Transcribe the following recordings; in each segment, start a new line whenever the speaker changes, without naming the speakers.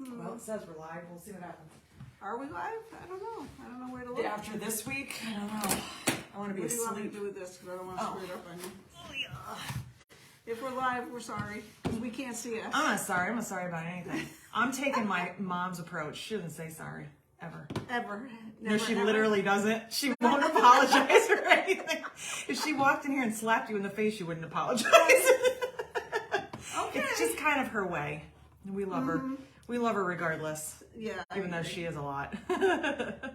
Well, it says we're live. We'll see what happens.
Are we live? I don't know. I don't know where to look.
After this week, I don't know. I want to be
What do you want me
asleep.
to do with this? Because I don't want to screw it up on you. Oh, yeah. If we're live, we're sorry. Because we can't see us.
I'm not sorry. I'm not sorry about anything. I'm taking my mom's approach. She doesn't say sorry. Ever.
Ever.
No,
Never,
she
ever.
literally doesn't. She won't apologize or anything. If she walked in here and slapped you in the face, she wouldn't apologize.
Okay.
It's just kind of her way. We love her. We love her regardless.
Yeah.
Even though she is a lot.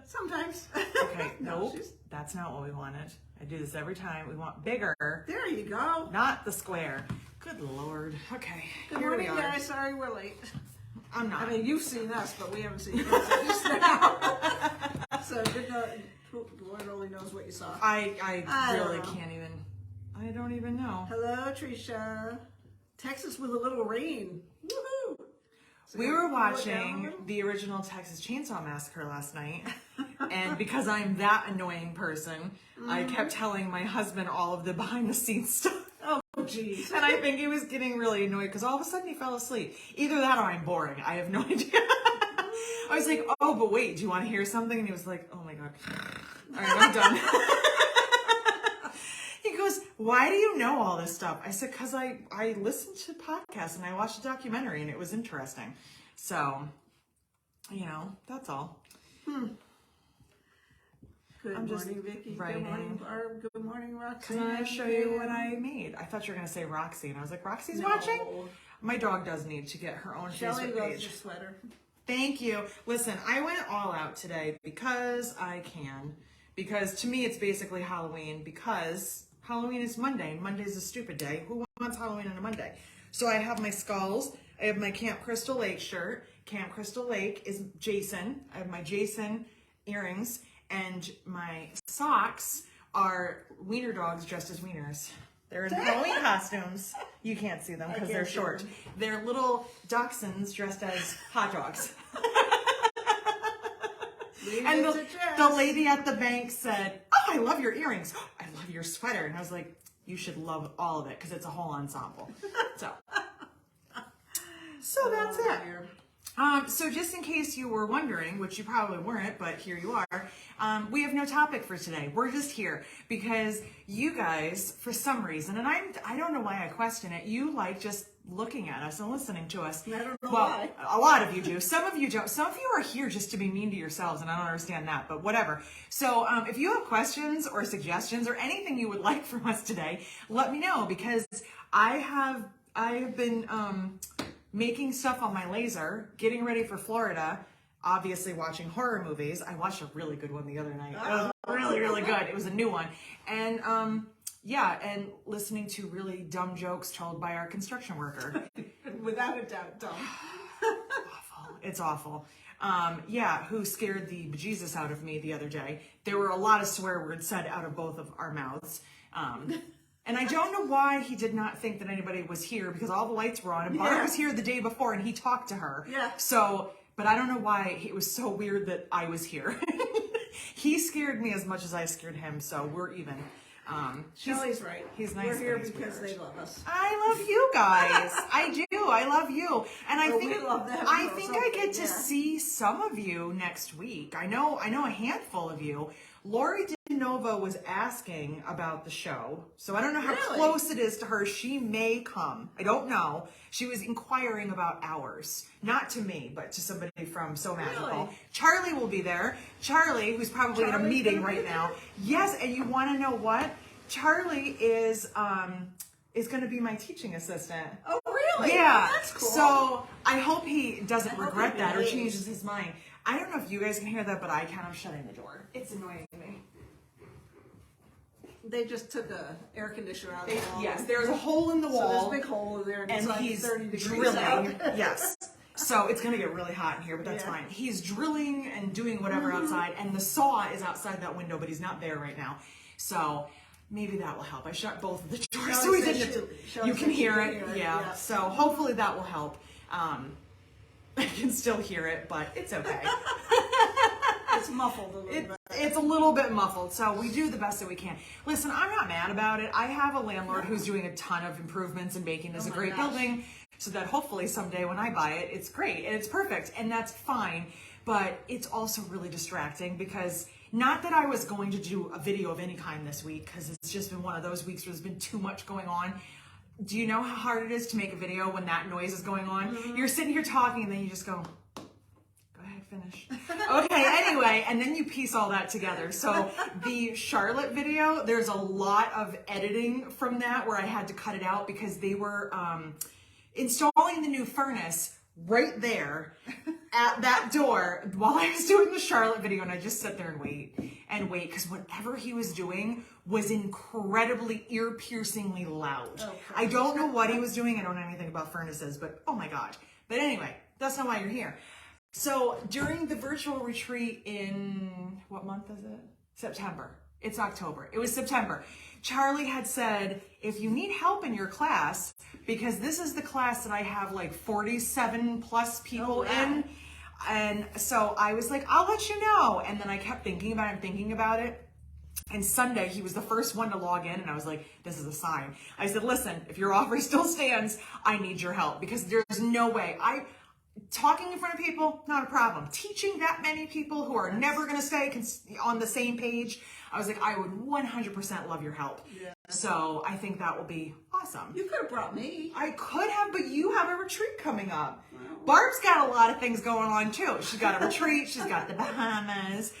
Sometimes.
Okay,
No,
nope. That's not what we wanted. I do this every time. We want bigger.
There you go.
Not the square. Good Lord. Okay.
Good
here
morning,
we are.
guys. Sorry we're late.
I'm not.
I mean, you've seen us, but we haven't seen you just now. So, Lord only knows what you saw.
I
don't
really
know.
can't even. I don't even know.
Hello, Trisha. Texas with a little rain. Woohoo! So
We
you
were
wanna pull it down a
watching
little?
the original Texas Chainsaw Massacre last night. And because I'm that annoying person, I kept telling my husband all of the behind the scenes stuff.
Oh, jeez.
And I think he was getting really annoyed because all of a sudden he fell asleep. Either that or I'm boring. I have no idea. I was like, oh, but wait, do you want to hear something? And he was like, oh my God. All right, I'm done. He goes, why do you know all this stuff? I said, because I listened to podcasts and I watched a documentary and it was interesting. So, you know, that's all.
Good
I'm just
morning, Vicky.
writing.
Good morning, Barb. Good morning, Roxanne.
Can I show you what I made? I thought you were going to say Roxy. And I was like, Roxy's watching? My dog does need to get her own
Shelly
Facebook
loves
page.
your sweater.
Thank you. Listen, I went all out today because I can. Because to me, it's basically Halloween. Because Halloween is Monday. And Monday's a stupid day. Who wants Halloween on a Monday? So I have my skulls. I have my Camp Crystal Lake shirt. Camp Crystal Lake is Jason. I have my Jason earrings. And my socks are wiener dogs dressed as wieners. They're in Halloween costumes. You can't see them because they're short. They're little dachshunds dressed as hot dogs. And the lady at the bank said, oh, I love your earrings. I love your sweater. And I was like, you should love all of it because it's a whole ensemble. So that's it. So just in case you were wondering, which you probably weren't, but here you are, we have no topic for today. We're just here because you guys, for some reason, and I don't know why I question it, you like just looking at us and listening to us.
I don't know
well,
why.
A lot of you do. Some of you don't. Some of you are here just to be mean to yourselves, and I don't understand that, but whatever. So if you have questions or suggestions or anything you would like from us today, let me know because I have been making stuff on my laser, getting ready for Florida, obviously watching horror movies. I watched a really good one the other night. It was really, really good. It was a new one. And yeah, and listening to really dumb jokes told by our construction worker.
Without a doubt, dumb.
Awful. It's awful. Yeah, who scared the bejesus out of me the other day. There were a lot of swear words said out of both of our mouths. And I don't know why he did not think that anybody was here because all the lights were on and Barb was here the day before and he talked to her.
Yeah.
So, but I don't know why it was so weird that I was here. He scared me as much as I scared him, so we're even.
Shelly's right.
He's nice.
We're here
but he's
because
weird.
they love us.
I love you guys. I do. I love you. And I
Well,
think
we love them,
I
or
think I get to
something, yeah.
see some of you next week. I know a handful of you. Lori DeNova was asking about the show. So I don't know how
Really?
close it is to her. She may come. I don't know. She was inquiring about hours. Not to me, but to somebody from So Magical.
Really?
Charlie will be there. Charlie, who's probably in a
Charlie's
meeting
gonna be
right now.
there?
Yes, and you want to know what? Charlie is going to be my teaching assistant.
Oh, really?
Yeah.
That's cool.
So I hope he doesn't
I hope
regret
he
that or
behaves.
changes his mind. I don't know if you guys can hear that, but I can. I'm shutting the door. It's annoying me.
They just took a air conditioner out of the wall.
Yes, there's a hole in the
So
wall.
there's a big hole in there and it's like
he's
30 degrees
drilling.
out.
Yes. So it's going to get really hot in here, but that's
Yeah.
fine. He's drilling and doing whatever outside, and the saw is outside that window, but he's not there right now. So maybe that will help. I shut both of the doors so
Shelly
we
said
didn't.
Shelly
You
said
can
she
hear
could
it. Yeah. So hopefully that will help. I can still hear it, but it's okay.
It's muffled a little bit.
It's a little bit muffled, so we do the best that we can. Listen, I'm not mad about it. I have a landlord who's doing a ton of improvements and making this a great
gosh.
building. so that hopefully someday when I buy it, it's great and it's perfect and that's fine. But it's also really distracting because not that I was going to do a video of any kind this week because it's just been one of those weeks where there's been too much going on. Do you know how hard it is to make a video when that noise is going on? Mm-hmm. You're sitting here talking and then you just go ahead, finish. Okay, anyway, and then you piece all that together. So the Charlotte video, there's a lot of editing from that where I had to cut it out because they were installing the new furnace right there at that door while I was doing the Charlotte video, and I just sat there and wait because whatever he was doing was incredibly ear-piercingly loud. Oh, I don't know what he was doing. I don't know anything about furnaces, but oh my God. But anyway, that's not why you're here. So during the virtual retreat in, what month is it? September. It's October. It was September. Charlie had said, if you need help in your class, because this is the class that I have like 47 plus people in. And so I was like, I'll let you know. And then I kept thinking about it. And Sunday, he was the first one to log in. And I was like, this is a sign. I said, listen, if your offer still stands, I need your help because there's no way. Talking in front of people, not a problem. Teaching that many people who are never going to stay on the same page, I was like, I would 100% love your help. Yeah. So I think that will be awesome.
You could have brought me.
I could have, but you have a retreat coming up. Wow. Barb's got a lot of things going on too. She's got a retreat. She's got the Bahamas.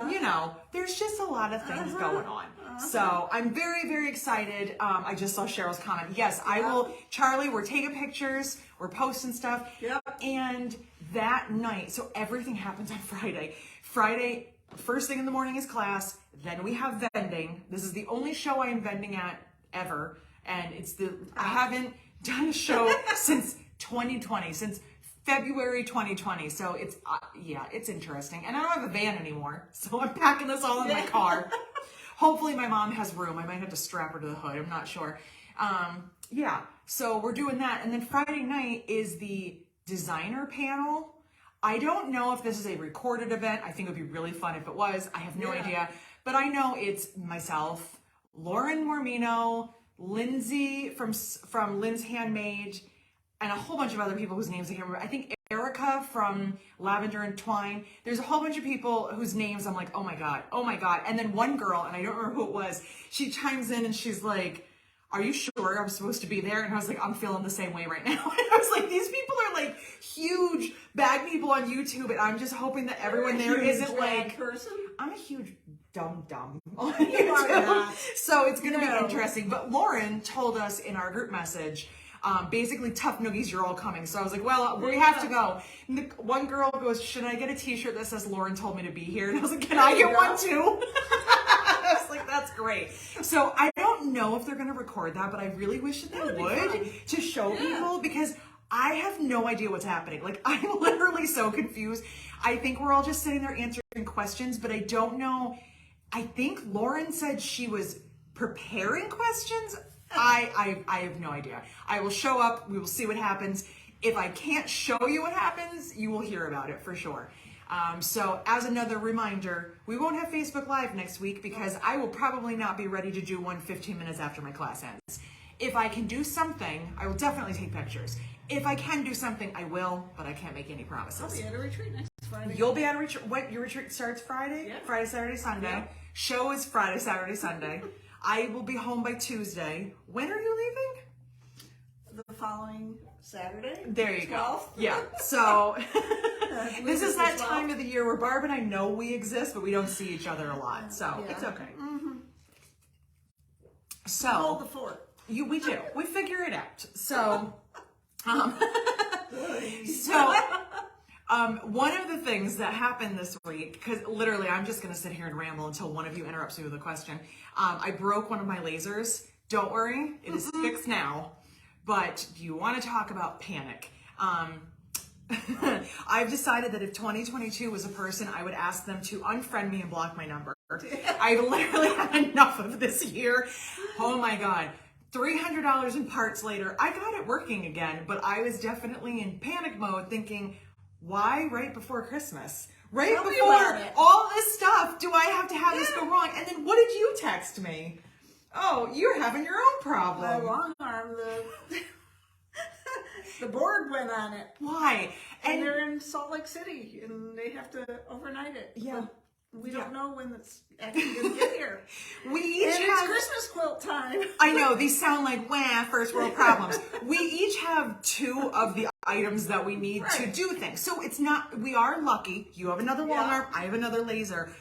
You know, there's just a lot of things going on. So I'm very, very excited. I just saw Cheryl's comment. Yes, I will. Charlie, we're taking pictures. We're posting stuff.
Yep.
And that night, so everything happens on Friday. Friday, first thing in the morning is class. Then we have vending. This is the only show I am vending at ever. And I haven't done a show since 2020, since February 2020. So it's, it's interesting. And I don't have a van anymore. So I'm packing this all in my car. Hopefully my mom has room. I might have to strap her to the hood. I'm not sure. So we're doing that. And then Friday night is the designer panel. I don't know if this is a recorded event. I think it would be really fun if it was. I have no idea. But I know it's myself, Lauren Mormino, Lindsay from Lynn's Handmade, and a whole bunch of other people whose names I can't remember. I think Erica from Lavender and Twine. There's a whole bunch of people whose names I'm like, oh my God. And then one girl, and I don't remember who it was, she chimes in and she's like, are you sure I'm supposed to be there? And I was like, I'm feeling the same way right now. And I was like, these people are like huge bag people on YouTube, and I'm just hoping that everyone there isn't like, I'm a huge dumb on YouTube. So it's going to be interesting. But Lauren told us in our group message, basically, tough noogies, you're all coming. So I was like, well, we have to go. And the one girl goes, should I get a t-shirt that says Lauren told me to be here? And I was like, can I get one too? I was like, that's great. So I don't know if they're going to record that, but I really wish that they would to show people, because I have no idea what's happening. Like, I'm literally so confused. I think we're all just sitting there answering questions, but I don't know. I think Lauren said she was preparing questions. I have no idea. I will show up. We will see what happens. If I can't show you what happens, you will hear about it for sure. So as another reminder, we won't have Facebook Live next week because I will probably not be ready to do one 15 minutes after my class ends. If I can do something, I will definitely take pictures. If I can do something, I will, but I can't make any promises.
I'll be at a retreat next Friday.
You'll be at a retreat. What, your retreat starts Friday?
Yeah.
Friday, Saturday, Sunday.
Yeah.
Show is Friday, Saturday, Sunday. I will be home by Tuesday. When are you leaving?
The following Saturday.
There you
12th.
go. Yeah. So this is that time of the year where Barb and I know we exist, but we don't see each other a lot. So it's okay.
Mm-hmm.
So
hold the fort.
We do. We figure it out. So one of the things that happened this week, because literally I'm just going to sit here and ramble until one of you interrupts me with a question. I broke one of my lasers. Don't worry, it is fixed now. But do you want to talk about panic? I've decided that if 2022 was a person, I would ask them to unfriend me and block my number. I've literally had enough of this year. Oh my God. $300 in parts later, I got it working again, but I was definitely in panic mode thinking, why right before Christmas? Right before all this stuff, do I have to have this go wrong? And then what did you text me? Oh, you're having your own problem.
My long arm, The board went on it.
Why?
And they're in Salt Lake City, and they have to overnight it.
Yeah.
But we don't know when it's actually going to get here.
We each
And
have...
it's Christmas quilt time.
I know, these sound like, wah, first world problems. We each have 2 of the items that we need to do things. So it's not, we are lucky. You have another long arm, I have another laser.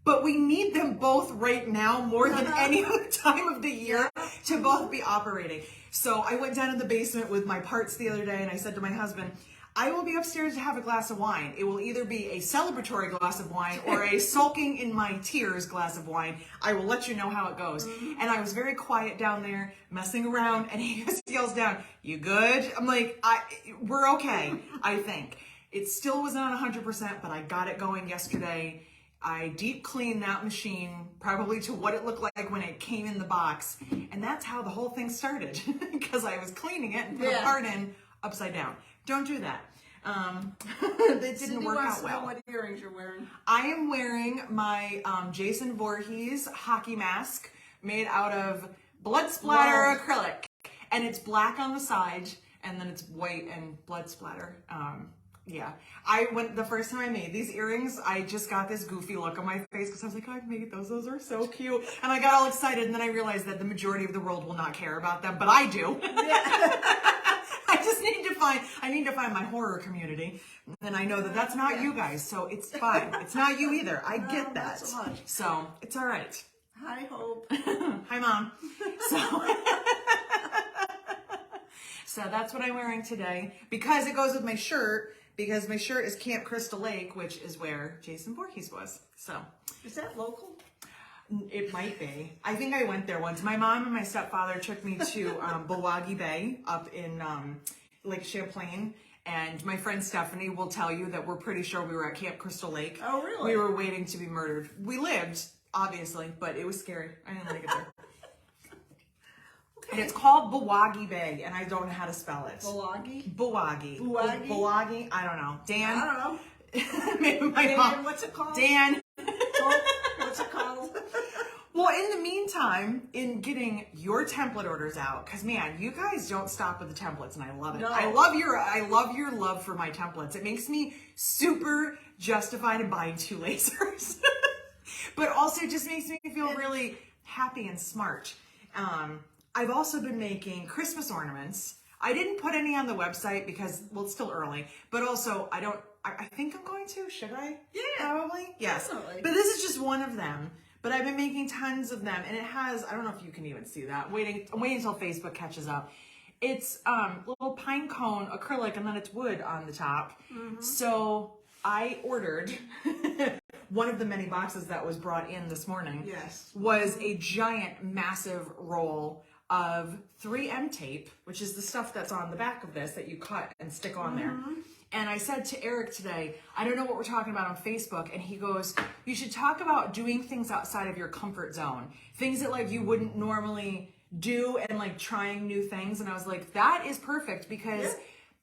But we need them both right now more than any other time of the year to both be operating. So I went down in the basement with my parts the other day and I said to my husband, I will be upstairs to have a glass of wine. It will either be a celebratory glass of wine or a sulking in my tears glass of wine. I will let you know how it goes. And I was very quiet down there, messing around, and he just yells down, "You good?" I'm like, we're okay, I think. It still wasn't on 100%, but I got it going yesterday. I deep cleaned that machine, probably to what it looked like when it came in the box. And that's how the whole thing started, because I was cleaning it and put a part in upside down. Don't do that. It didn't work out well.
What earrings you're wearing?
I am wearing my Jason Voorhees hockey mask made out of blood splatter acrylic. And it's black on the side, and then it's white and blood splatter. Yeah. The first time I made these earrings, I just got this goofy look on my face because I was like, oh, I've made those. Those are so cute. And I got all excited, and then I realized that the majority of the world will not care about them, but I do. I need to find my horror community, and I know that that's not you guys, so it's fine. It's not you either. I get that.
So much.
So it's all right.
Hi, Hope.
Hi, Mom. So that's what I'm wearing today because it goes with my shirt. Because my shirt is Camp Crystal Lake, which is where Jason Voorhees was. So
is that local?
It might be. I think I went there once. My mom and my stepfather took me to Bawagi Bay up in Lake Champlain. And my friend Stephanie will tell you that we're pretty sure we were at Camp Crystal Lake.
Oh, really?
We were waiting to be murdered. We lived, obviously, but it was scary. I didn't like it there. Okay. And it's called Bawagi Bay, and I don't know how to spell it.
Bawagi?
Bawagi.
Bawagi?
Bawagi? I don't know. Dan?
I don't know.
Maybe my
Dan,
mom.
what's it called?
Dan.
What's it called?
Well, in the meantime, in getting your template orders out, because man, you guys don't stop with the templates, and I love it.
No.
I love your love for my templates. It makes me super justified in buying 2 lasers, but also just makes me feel really happy and smart. I've also been making Christmas ornaments. I didn't put any on the website because, well, it's still early, but also I think I'm going to. Should I?
Yeah.
Probably. Yes.
Definitely.
But this is just one of them. But I've been making tons of them, and it has, I don't know if you can even see that. I'm waiting until Facebook catches up. It's little pine cone acrylic, and then it's wood on the top. Mm-hmm. So I ordered one of the many boxes that was brought in this morning.
Yes.
Was a giant, massive roll of 3M tape, which is the stuff that's on the back of this that you cut and stick on there. And I said to Eric today, I don't know what we're talking about on Facebook. And he goes, you should talk about doing things outside of your comfort zone. Things that like you wouldn't normally do and like trying new things. And I was like, that is perfect because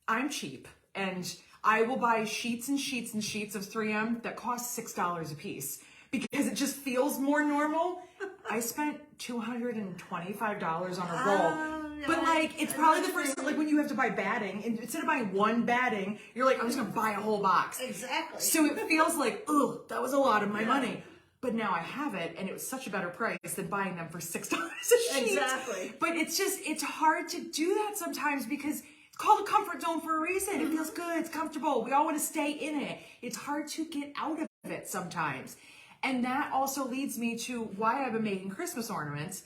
I'm cheap. And I will buy sheets and sheets and sheets of 3M that cost $6 a piece because it just feels more normal. I spent $225 on a roll. But like, it's probably the first, like when you have to buy batting, and instead of buying one batting, you're like, I'm just gonna buy a whole box.
Exactly.
So it feels like, ugh, that was a lot of my money. But now I have it, and it was such a better price than buying them for $6 a sheet.
Exactly.
But it's hard to do that sometimes because it's called a comfort zone for a reason. It feels good, it's comfortable. We all want to stay in it. It's hard to get out of it sometimes. And that also leads me to why I've been making Christmas ornaments.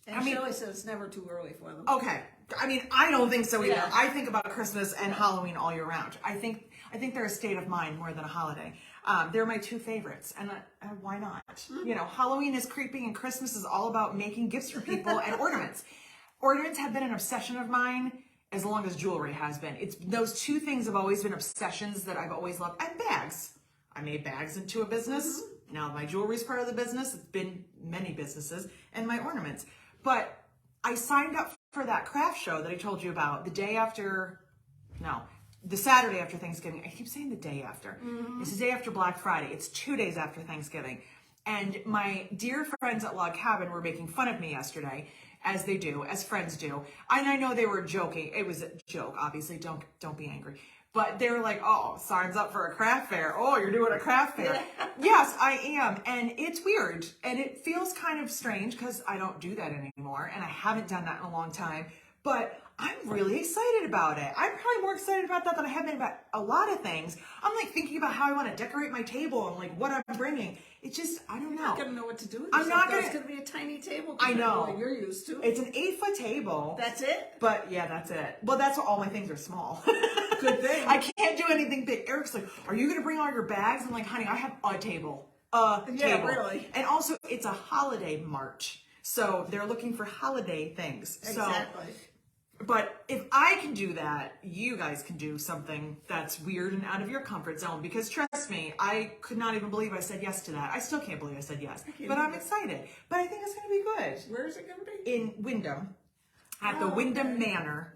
And Shelley says it's never too early for them.
Okay. I mean, I don't think so either.
Yeah.
I think about Christmas and Halloween all year round. I think they're a state of mind more than a holiday. They're my 2 favorites, and why not? You know, Halloween is creepy, and Christmas is all about making gifts for people and ornaments. Ornaments have been an obsession of mine as long as jewelry has been. It's those 2 things have always been obsessions that I've always loved. And bags. I made bags into a business. Now my jewelry's part of the business. It's been many businesses, and my ornaments. But I signed up for that craft show that I told you about the Saturday after Thanksgiving. I keep saying the day after. It's the day after Black Friday. It's 2 days after Thanksgiving. And my dear friends at Log Cabin were making fun of me yesterday as they do, as friends do. And I know they were joking. It was a joke, obviously. Don't be angry. But they were like, oh, signs up for a craft fair. Oh, you're doing a craft fair.
Yeah.
Yes, I am. And it's weird. And it feels kind of strange because I don't do that anymore. And I haven't done that in a long time. But I'm really excited about it. I'm probably more excited about that than I have been about a lot of things. I'm like thinking about how I want to decorate my table and like what I'm bringing. It's just, I don't know.
You're not going to know what to do with
I'm not
It's going to be a tiny table.
I know.
Like you're used to.
It's an 8-foot table.
That's it?
But yeah, that's it. Well, that's what all my things are small.
Good thing.
I can't do anything big. Eric's like, are you going to bring all your bags? I'm like, honey, I have a table.
Yeah, really.
And also, it's a holiday march. So they're looking for holiday things.
Exactly.
But if I can do that, you guys can do something that's weird and out of your comfort zone. Because trust me, I could not even believe I said yes to that. I still can't believe I said yes. But I'm excited. But I think it's going to be good.
Where is it going to be?
In Wyndham. At the Wyndham Manor.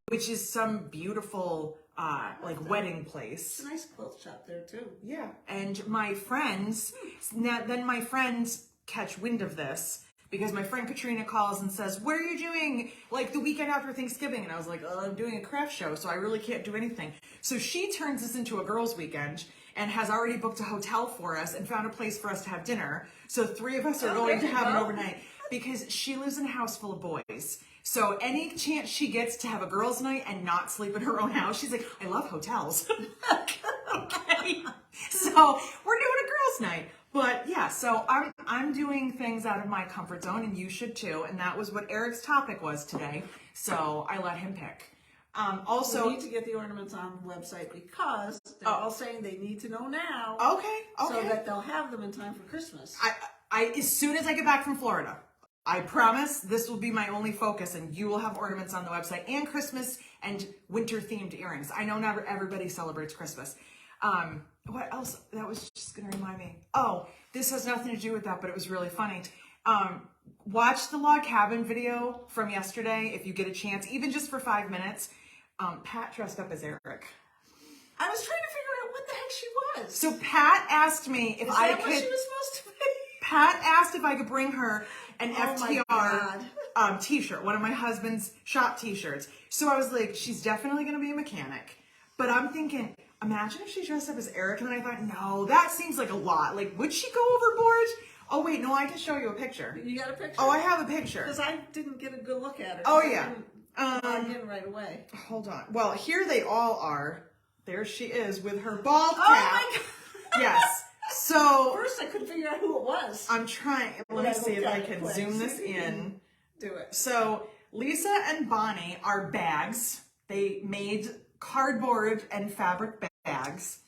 Which is some beautiful, like, wedding place.
It's a nice clothes shop there, too.
Yeah. And my friends, then my friends catch wind of this. Because my friend Katrina calls and says, what are you doing like the weekend after Thanksgiving? And I was like, oh, I'm doing a craft show, so I really can't do anything. So she turns this into a girls' weekend and has already booked a hotel for us and found a place for us to have dinner. So 3 of us are going to have an overnight because she lives in a house full of boys. So any chance she gets to have a girls' night and not sleep in her own house, she's like, I love hotels. Okay. So we're doing a girls' night. But yeah, so I'm doing things out of my comfort zone, and you should too. And that was what Eric's topic was today. So I let him pick. Also,
we need to get the ornaments on the website because they're all saying they need to know now.
Okay.
So that they'll have them in time for Christmas.
I as soon as I get back from Florida, I promise this will be my only focus, and you will have ornaments on the website and Christmas and winter themed earrings. I know not everybody celebrates Christmas. What else? That was just going to remind me. Oh, this has nothing to do with that, but it was really funny. Watch the log cabin video from yesterday if you get a chance, even just for 5 minutes. Pat dressed up as Eric.
I was trying to figure out what the heck she was.
So Pat asked me if I could.
What she was supposed to be?
Pat asked if I could bring her an FTR t-shirt, one of my husband's shop t-shirts. So I was like, she's definitely going to be a mechanic. But I'm thinking, imagine if she dressed up as Eric. And then I thought, no, that seems like a lot. Like, would she go overboard? Oh, wait, no, I can show you a picture.
You got a picture?
Oh, I have a picture.
Because I didn't get a good look at her.
Oh, yeah.
I didn't right away.
Hold on. Well, here they all are. There she is with her bald cap.
Oh, my God.
Yes. So
first, I couldn't figure out who it was.
I'm trying. Let me see if I can zoom this in.
Do it.
So Lisa and Bonnie are bags. They made cardboard and fabric bags.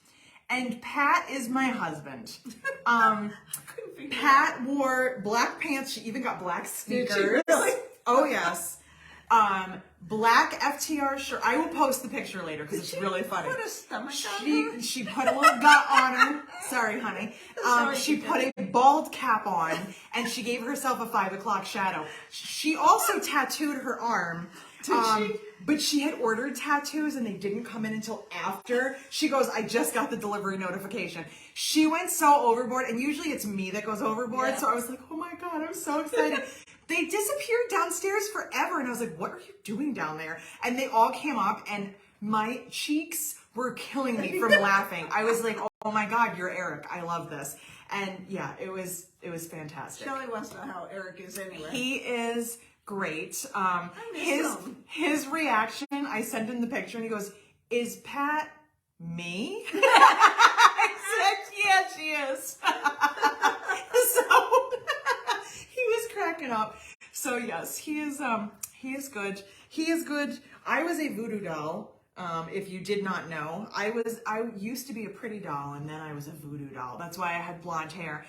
And Pat is my husband. Pat wore black pants. She even got black sneakers.
Did she really?
Oh, yes. Black FTR shirt. I will post the picture later because it's really funny.
Put a stomach on her?
She put a little gut on her. Sorry, honey. She put a bald cap on, and she gave herself a 5 o'clock shadow. She also tattooed her arm.
Did she?
But she had ordered tattoos and they didn't come in until after. She goes, I just got the delivery notification. She went so overboard, and usually it's me that goes overboard. Yeah. So I was like, oh my God, I'm so excited. They disappeared downstairs forever. And I was like, what are you doing down there? And they all came up, and my cheeks were killing me from laughing. I was like, oh my God, you're Eric. I love this. And yeah, it was fantastic.
Shelly wants to know how Eric is anyway.
He is great.
I miss him.
His reaction, I sent him the picture and he goes, is Pat me? I said, yeah, she is. So he was cracking up. So yes, he is good. He is good. I was a voodoo doll. If you did not know, I used to be a pretty doll, and then I was a voodoo doll. That's why I had blonde hair.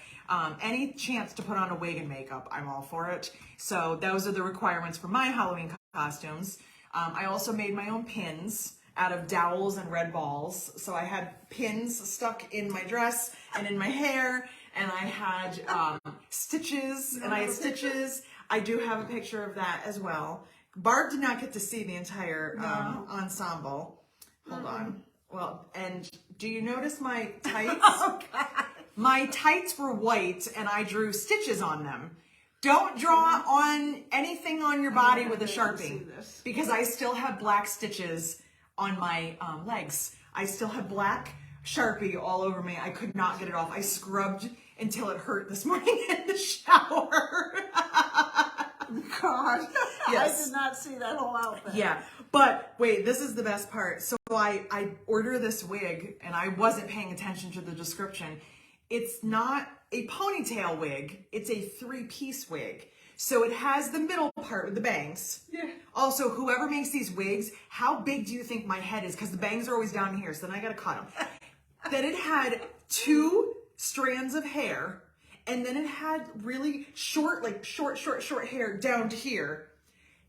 Any chance to put on a wig and makeup, I'm all for it. So those are the requirements for my Halloween costumes. I also made my own pins out of dowels and red balls. So I had pins stuck in my dress and in my hair, and I had stitches, and I had stitches. I do have a picture of that as well. Barb did not get to see the entire ensemble. Hold on. Well, and do you notice my tights?
Oh, God.
My tights were white, and I drew stitches on them. Don't draw on anything on your body with a
See
Sharpie
this.
because I still have black stitches on my legs. I still have black Sharpie all over me. I could not get it off. I scrubbed until it hurt this morning in the shower.
God,
Yes.
I did not see that whole outfit.
Yeah, but wait, this is the best part. So I order this wig and I wasn't paying attention to the description. It's not a ponytail wig, it's a 3-piece wig. So it has the middle part with the bangs.
Yeah.
Also, whoever makes these wigs, how big do you think my head is? Because the bangs are always down here, so then I gotta cut them. Then it had 2 strands of hair, and then it had really short, like short hair down to here.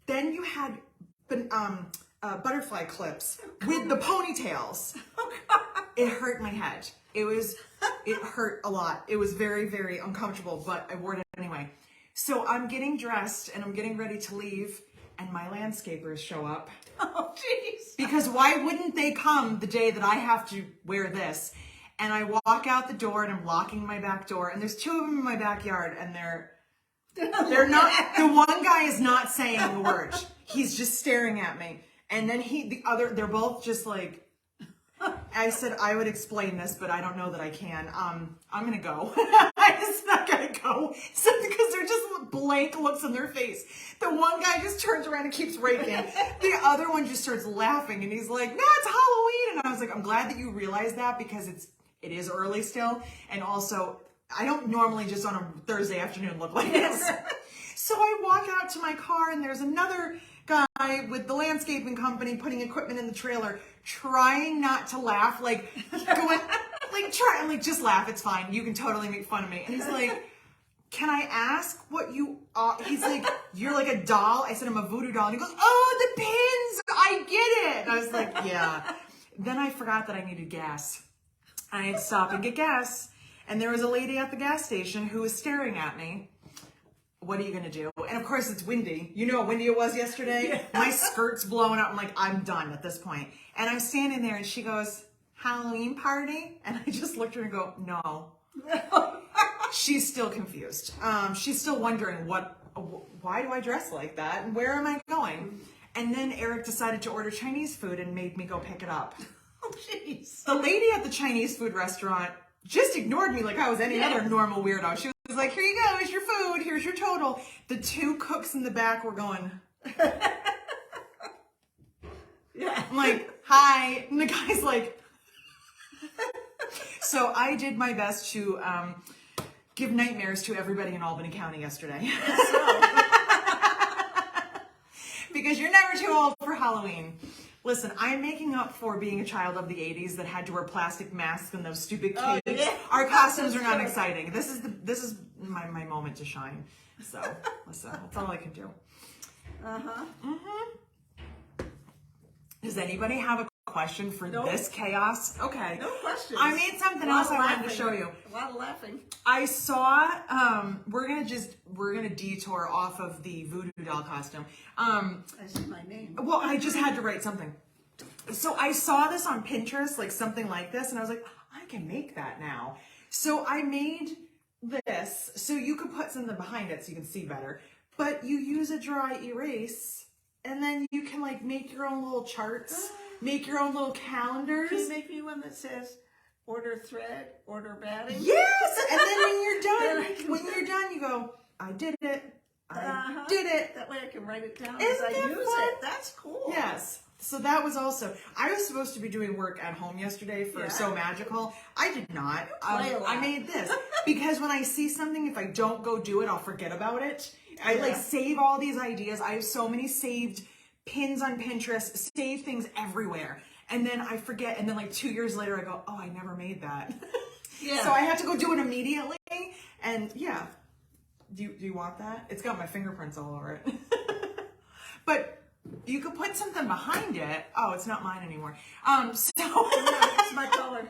Then you had butterfly clips with the ponytails.
Oh, God.
It hurt my head. It hurt a lot. It was very, very uncomfortable, but I wore it anyway. So I'm getting dressed and I'm getting ready to leave, and my landscapers show up.
Oh, jeez.
Because why wouldn't they come the day that I have to wear this? And I walk out the door and I'm locking my back door, and there's 2 of them in my backyard, and they're not, the one guy is not saying a word. He's just staring at me. And then they're both just like, I said I would explain this, but I don't know that I can. I'm gonna go. I'm just not gonna go. So because they're just blank looks on their face. The one guy just turns around and keeps raking. The other one just starts laughing and he's like, "No, it's Halloween." And I was like, "I'm glad that you realized that because it is early still, and also I don't normally just on a Thursday afternoon look like this." So I walk out to my car and there's another guy with the landscaping company putting equipment in the trailer, trying not to laugh, like going, like just laugh, it's fine. You can totally make fun of me. And he's like, "Can I ask what you are?" He's like, "You're like a doll." I said, "I'm a voodoo doll." And he goes, "Oh, the pins, I get it." And I was like, "Yeah." Then I forgot that I needed gas. I had to stop and get gas. And there was a lady at the gas station who was staring at me. What are you gonna do? And of course it's windy. You know how windy it was yesterday? Yeah. My skirt's blowing up. I'm like, I'm done at this point. And I'm standing there and she goes, "Halloween party?" And I just looked at her and go, "No." She's still confused. She's still wondering why do I dress like that? And where am I going? And then Eric decided to order Chinese food and made me go pick it up.
Oh, jeez.
The lady at the Chinese food restaurant just ignored me like I was any other normal weirdo. She was like, "Here you go, here's your food, here's your total." The 2 cooks in the back were going,
Yeah.
I'm like, "Hi." And the guy's like, so I did my best to give nightmares to everybody in Albany County yesterday. Because you're never too old for Halloween. Listen, I'm making up for being a child of the 80s that had to wear plastic masks and those stupid capes.
Oh, yeah.
Our costumes are not exciting. This is my moment to shine. So, listen, that's all I can do.
Uh-huh.
Mm-hmm. Does anybody have a question for this chaos? Okay.
No questions.
I made something else I wanted to show you.
A lot of laughing.
I saw, we're gonna detour off of the voodoo doll costume.
I see my name.
Well, I just had to write something. So I saw this on Pinterest, like something like this, and I was like, I can make that now. So I made this, so you could put something behind it so you can see better, but you use a dry erase, and then you can like make your own little charts, make your own little calendars.
Can you make me one that says, "Order thread, order batting"?
Yes! And then when you're done, you go, "I did it. I did it."
That way I can write it down
Isn't
as I
that
use
fun?
it. That's cool.
Yes. So that was also, I was supposed to be doing work at home yesterday for So Magical. I did not. I made this because when I see something, if I don't go do it, I'll forget about it. I like save all these ideas. I have so many saved pins on Pinterest, saved things everywhere. And then I forget. And then like 2 years later, I go, "Oh, I never made that."
Yeah.
So I have to go do it immediately. And yeah. Do you want that? It's got my fingerprints all over it. But you could put something behind it. Oh, it's not mine anymore. So
It's my color.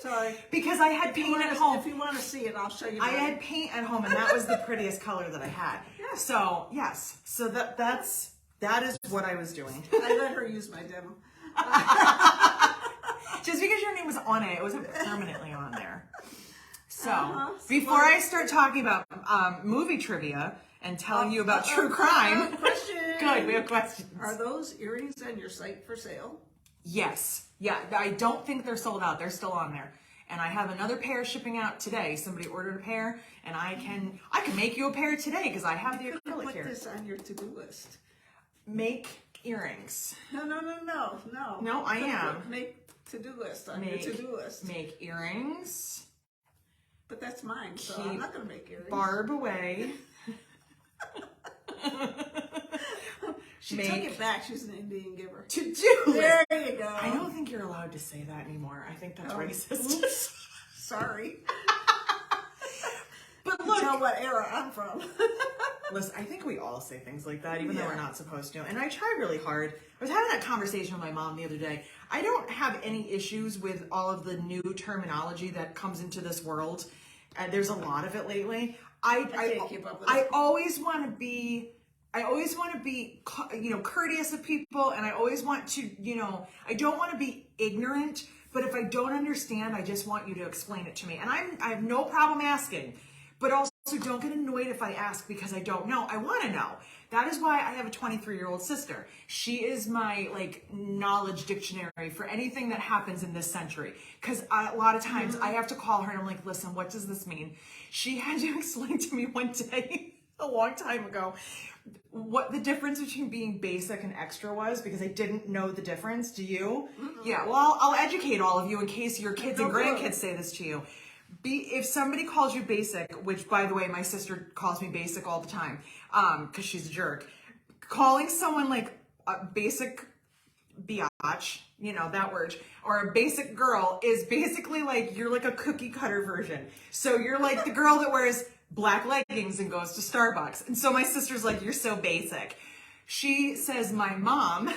Sorry.
Because I had paint at home.
If you want to see it, I'll show you.
I had paint at home, and that was the prettiest color that I had.
Yeah.
So yes. So that is what I was doing.
I let her use my demo.
Just because your name was on it, it wasn't permanently on there. So
Uh-huh.
before I start talking about movie trivia, and telling you about true crime.
Question.
Good, we have questions.
Are those earrings on your site for sale?
Yes. Yeah, I don't think they're sold out. They're still on there. And I have another pair shipping out today. Somebody ordered a pair, and I can make you a pair today because I have the acrylic
Put
here.
this on your to-do list.
Make earrings.
No.
No, I am.
Make to-do list on your to-do list.
Make earrings.
But that's mine, so
Keep
I'm not going to make earrings.
Barb away.
She took it back. She's an Indian giver.
To do
There you go.
I don't think you're allowed to say that anymore. I think that's racist.
Oops. Sorry.
But look,
Tell what era I'm from.
listen, I think we all say things like that, even though we're not supposed to. And I try really hard. I was having that conversation with my mom the other day. I don't have any issues with all of the new terminology that comes into this world. There's a lot of it lately. I
can't keep up with
I
it.
always want to be, courteous of people, and I always want to, I don't want to be ignorant, but if I don't understand, I just want you to explain it to me. And I have no problem asking, but also don't get annoyed if I ask because I don't know. I want to know. That is why I have a 23-year-old sister. She is my knowledge dictionary for anything that happens in this century. Because a lot of times I have to call her and I'm like, listen, what does this mean? She had to explain to me one day, a long time ago, what the difference between being basic and extra was, because I didn't know the difference. Do you? Yeah, well, I'll educate all of you in case your kids and grandkids say this to you. If somebody calls you basic, which by the way, my sister calls me basic all the time, because she's a jerk, calling someone like a basic biatch, that word, or a basic girl is basically like, you're like a cookie cutter version. So you're like the girl that wears black leggings and goes to Starbucks. And so my sister's like, you're so basic. She says my mom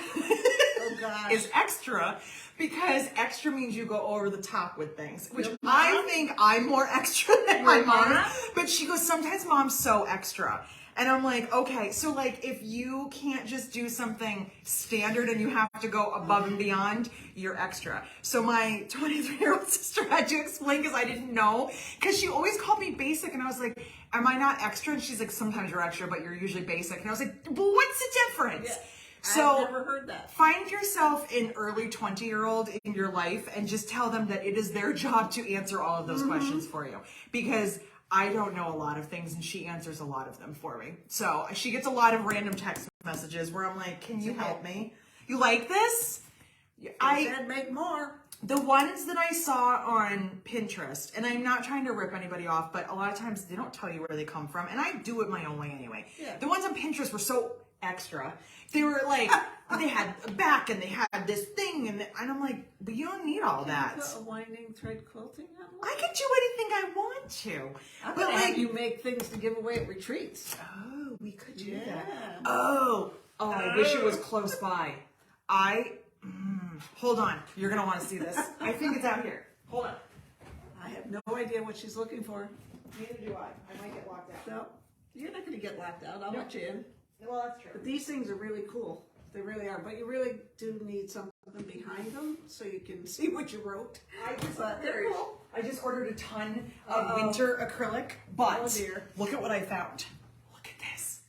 is extra because extra means you go over the top with things, which I think I'm more extra than my mom. But she goes, sometimes mom's so extra. And I'm like, okay, so if you can't just do something standard and you have to go above and beyond, you're extra. So my 23-year-old sister had to explain because I didn't know, because she always called me basic, and I was like, am I not extra? And she's like, sometimes you're extra, but you're usually basic. And I was like, well, what's the difference?
Yeah.
So
I've never heard that.
Find yourself an early 20-year-old in your life and just tell them that it is their job to answer all of those questions for you. Because I don't know a lot of things and she answers a lot of them for me. So she gets a lot of random text messages where I'm like, can you help me? You like this?
I said make more.
The ones that I saw on Pinterest, and I'm not trying to rip anybody off, but a lot of times they don't tell you where they come from, and I do it my own way anyway.
Yeah.
The ones on Pinterest were so extra. They were like, they had a back and they had this thing, and I'm like, but you don't need all that.
Put a winding thread quilting on one?
I can do anything I want to.
I'm
But
gonna have you make things to give away at retreats.
Oh, we could do
Yeah.
that. Oh, I wish it was close by. Hold on. You're going to want to see this. I think it's out here. Hold on.
I have no idea what she's looking for.
Neither do I. I might get locked out.
No, you're not going to get locked out. I'll let you in.
Well, that's true.
But these things are really cool. They really are. But you really do need something behind them so you can see what you wrote.
I just ordered a ton of winter acrylic, but
Oh, dear.
look at what I found. Look at this.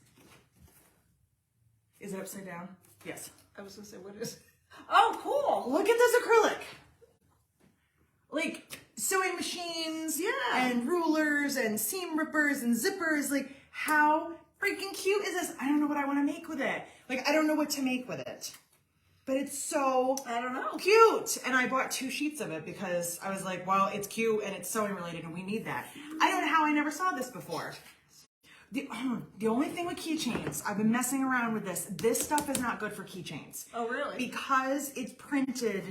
Is it upside down? Yes.
I was going to say, what is it? Oh, cool.
Look at this acrylic. Like sewing machines, and rulers and seam rippers and zippers. Like, how freaking cute is this? I don't know what I want to make with it. Like, I don't know what to make with it. But it's so
I don't know.
Cute. And I bought 2 sheets of it because I was like, well, it's cute and it's sewing related and we need that. I don't know how I never saw this before. The only thing with keychains, I've been messing around with this. This stuff is not good for keychains.
Oh, really?
Because it's printed,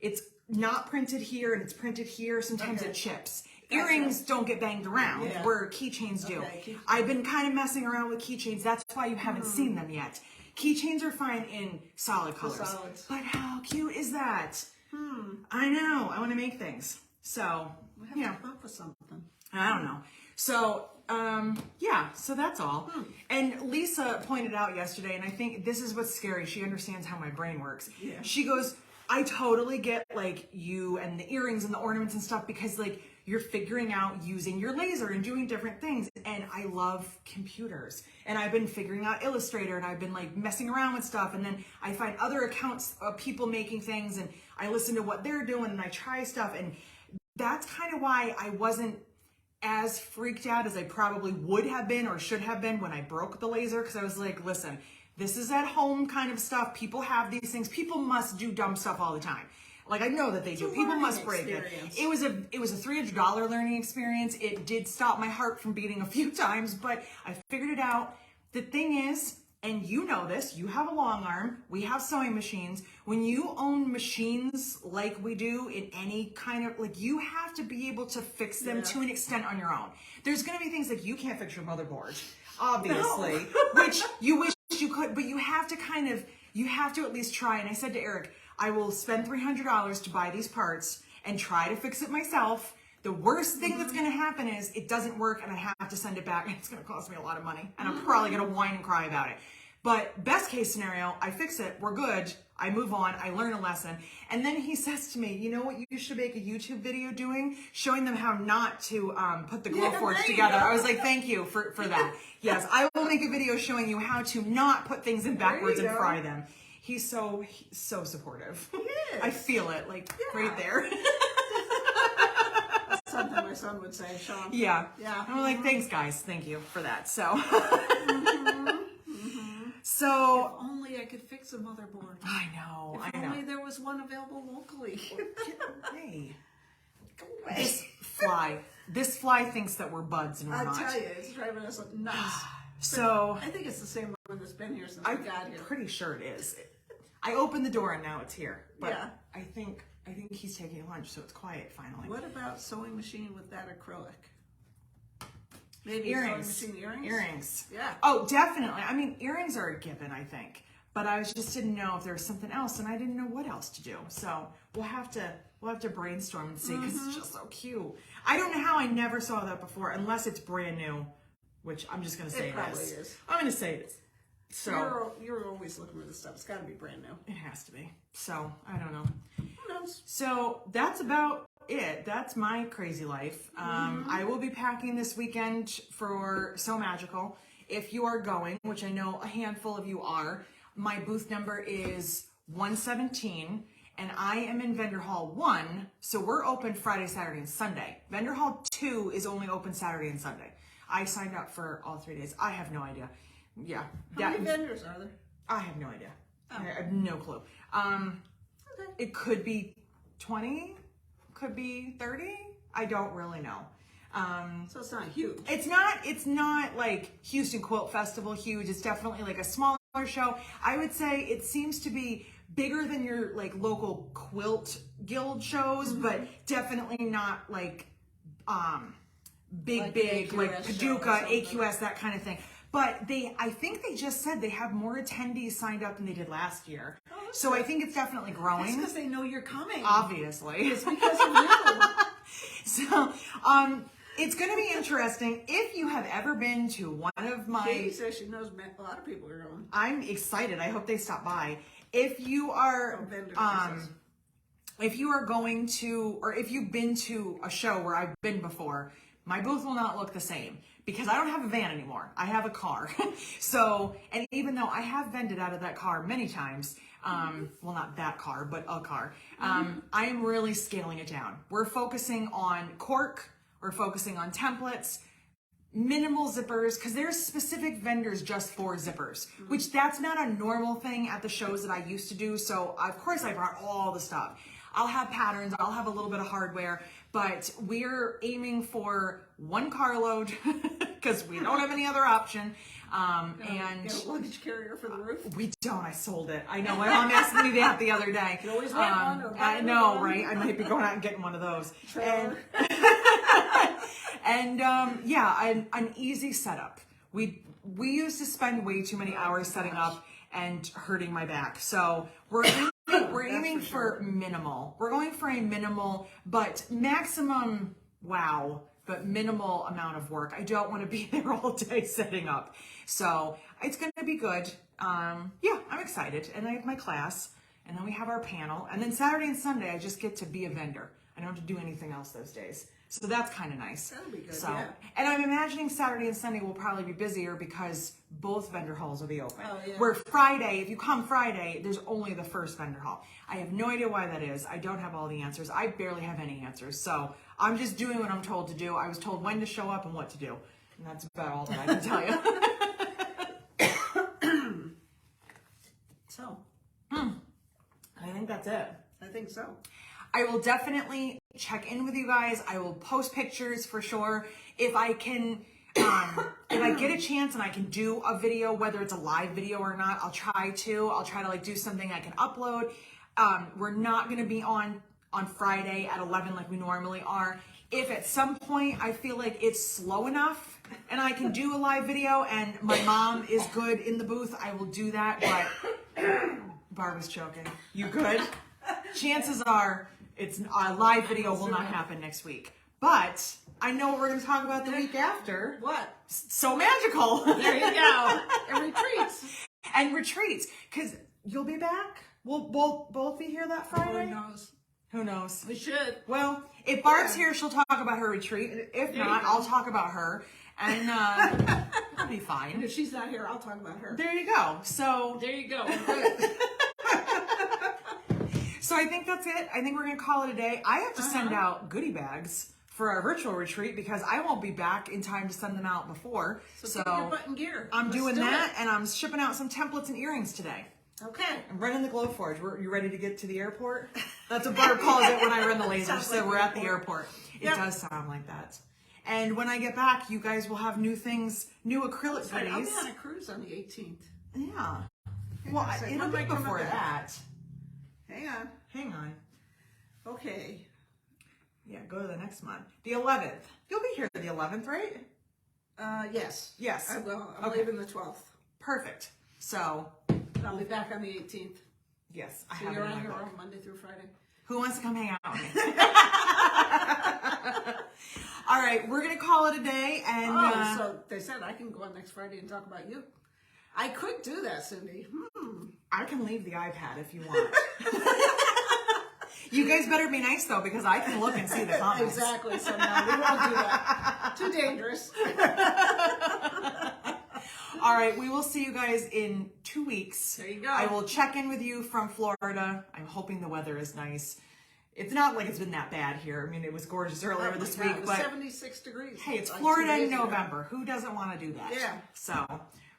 it's not printed here and it's printed here. Sometimes it chips. Earrings don't get banged around where keychains do. I've been kind of messing around with keychains. That's why you haven't seen them yet. Keychains are fine in solid colors. But how cute is that? I know. I want to make things. So,
We have to come up with something.
I don't know. So, so that's all. And Lisa pointed out yesterday, and I think this is what's scary. She understands how my brain works.
Yeah.
She goes, I totally get you and the earrings and the ornaments and stuff because you're figuring out using your laser and doing different things. and I love computers, and I've been figuring out Illustrator, and I've been like messing around with stuff, and then I find other accounts of people making things, and I listen to what they're doing, and I try stuff, and that's kind of why I wasn't as freaked out as I probably would have been or should have been when I broke the laser, because I was like, listen, this is at home kind of stuff. People have these things. People must do dumb stuff all the time. Like, I know that they do. People must break it. It was a $300 learning experience. It did stop my heart from beating a few times, but I figured it out. The thing is, and you know this, you have a long arm, we have sewing machines. When you own machines like we do in any kind of, like, you have to be able to fix them to an extent on your own. There's gonna be things like you can't fix your motherboard, obviously, which you wish you could, but you have to at least try. And I said to Eric, I will spend $300 to buy these parts and try to fix it myself. The worst thing that's going to happen is it doesn't work and I have to send it back, and it's going to cost me a lot of money, and I'm probably going to whine and cry about it. But best case scenario, I fix it, we're good, I move on, I learn a lesson. And then he says to me, you know what you should make a YouTube video doing? Showing them how not to put the glow forge together. I was like, thank you for that. Yes, I will make a video showing you how to not put things in backwards and fry them. He's so supportive. He is. I feel it, like, right there.
That's something my son would say, Sean.
Yeah. I'm like, thanks, guys. Thank you for that. So. So.
If only I could fix a motherboard.
I know.
If only there was one available locally.
Hey. Go away. This fly thinks that we're buds and we're not.
I tell you, it's driving us nuts.
So.
I think it's the same one that's been here since we got here.
I'm pretty sure it is. I opened the door and now it's here. But
yeah.
I think he's taking lunch, so it's quiet finally.
What about sewing machine with that acrylic? Maybe
earrings.
Sewing machine earrings?
Earrings.
Yeah.
Oh, definitely. I mean, earrings are a given, I think. But I just didn't know if there was something else, and I didn't know what else to do. So we'll have to brainstorm and see, because it's just so cute. I don't know how I never saw that before, unless it's brand new, which I'm just gonna say
it probably is.
I'm gonna say it is. So
you're always looking for this stuff. It's got to be brand new.
It has to be. So I don't know.
Who knows?
So that's about it. That's my crazy life. I will be packing this weekend for So Magical. If you are going, which I know a handful of you are, my booth number is 117, and I am in Vendor Hall 1, so we're open Friday, Saturday, and Sunday. Vendor Hall 2 is only open Saturday and Sunday. I signed up for all 3 days. I have no idea. Yeah.
How many vendors are there?
I have no idea. I have no clue.
Okay.
It could be 20, could be 30. I don't really know.
So it's not huge.
It's not like Houston Quilt Festival huge. It's definitely like a smaller show. I would say it seems to be bigger than your like local quilt guild shows, but definitely not like big like Paducah, AQS, that kind of thing. But I think they just said they have more attendees signed up than they did last year. Oh, so I think it's definitely growing.
It's because they know you're coming.
Obviously.
It's because of you.
So, it's going to be interesting. If you have ever been to one of my...
Katie says she knows a lot of people are going.
I'm excited. I hope they stop by. If you are... if you are going to, or if you've been to a show where I've been before, my booth will not look the same. Because I don't have a van anymore. I have a car. So, and even though I have vended out of that car many times, well, not that car, but a car, I am really scaling it down. We're focusing on cork, we're focusing on templates, minimal zippers, because there's specific vendors just for zippers, which that's not a normal thing at the shows that I used to do. So, of course, I brought all the stuff. I'll have patterns, I'll have a little bit of hardware, but we're aiming for 1 carload because we don't have any other option. And
get a luggage carrier for the roof?
We don't. I sold it. I know. My mom asked me that the other day.
You always rent one or
I know, right? I might be going out and getting one of those. And yeah, an easy setup. We used to spend way too many hours setting up and hurting my back. So we're aiming for minimal. We're going for a minimal, but maximum, but minimal amount of work. I don't want to be there all day setting up. So it's going to be good. Yeah, I'm excited. And I have my class, and then we have our panel. And then Saturday and Sunday, I just get to be a vendor. I don't have to do anything else those days. So that's kind of nice.
That'll be good,
So,
yeah.
and I'm imagining Saturday and Sunday will probably be busier because both vendor halls will be open.
Oh, yeah.
Where Friday, if you come Friday, there's only the first vendor hall. I have no idea why that is. I don't have all the answers. I barely have any answers. So I'm just doing what I'm told to do. I was told when to show up and what to do. And that's about all that I can tell you.
So,
I think that's it.
I think so.
I will definitely check in with you guys. I will post pictures for sure. If I can, if I get a chance and I can do a video, whether it's a live video or not, I'll try to. I'll try to like do something I can upload. We're not going to be on Friday at 11 like we normally are. If at some point I feel like it's slow enough and I can do a live video and my mom is good in the booth, I will do that. But Barb is choking. You good? Chances are it's a live video will not happen next week. But I know what we're going to talk about the week after.
What?
So magical.
There you go. And retreats.
And retreats. Because you'll be back. We'll both be here that Friday.
Who knows?
Who knows?
We should.
Well, if Barb's here, she'll talk about her retreat. If not, I'll talk about her. And it'll be
And
fine.
if she's not here, I'll talk about her.
There you go. So
There you go.
So I think that's it. I think we're going to call it a day. I have to send out goodie bags for our virtual retreat because I won't be back in time to send them out before.
So put your butt in gear.
I'm
Let's
doing
do
that,
it.
and I'm shipping out some templates and earrings today.
Okay.
I'm running the Glow Forge. You ready to get to the airport? That's what Barb calls it when I run the laser.
Sounds
So
like
we're
the
at the airport. It
Yep.
does sound like that. And when I get back, you guys will have new things, new acrylic
I'll be
goodies.
on a cruise on the 18th.
Yeah. Well,
So
it'll
when
be
am I coming
before
back?
that.
Hang on.
Hang on.
Okay.
Yeah, go to the next month. The 11th. You'll be here the 11th, right?
Yes.
Yes.
I will. I'm
Okay.
leaving the 12th.
Perfect. So,
I'll be back on the 18th.
yes, I
So
have it
you're
in
on
my
your
book.
own Monday through Friday.
Who wants to come hang out with me? All right, we're going to call it a day. And
So they said I can go on next Friday and talk about you. I could do that, Cindy.
I can leave the iPad if you want. You guys better be nice, though, because I can look and see the comments.
Exactly. So no, we won't do that. Too dangerous.
All right, we will see you guys in 2 weeks.
There you go.
I will check in with you from Florida. I'm hoping the weather is nice. It's not like it's been that bad here. I mean, it was gorgeous earlier this
God,
week,
it was
but
76 degrees.
hey, it's
like
Florida
2
in
days ago.
November. Who doesn't want to do that?
Yeah.
So,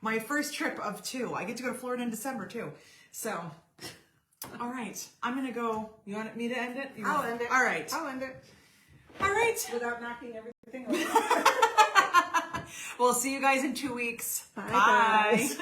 my first trip of 2. I get to go to Florida in December, too. So, all right. I'm going to go. You want me to end it?
I'll end it.
All right.
I'll end it.
All right.
Without knocking everything over.
We'll see you guys in 2 weeks.
Bye,
Bye.
guys.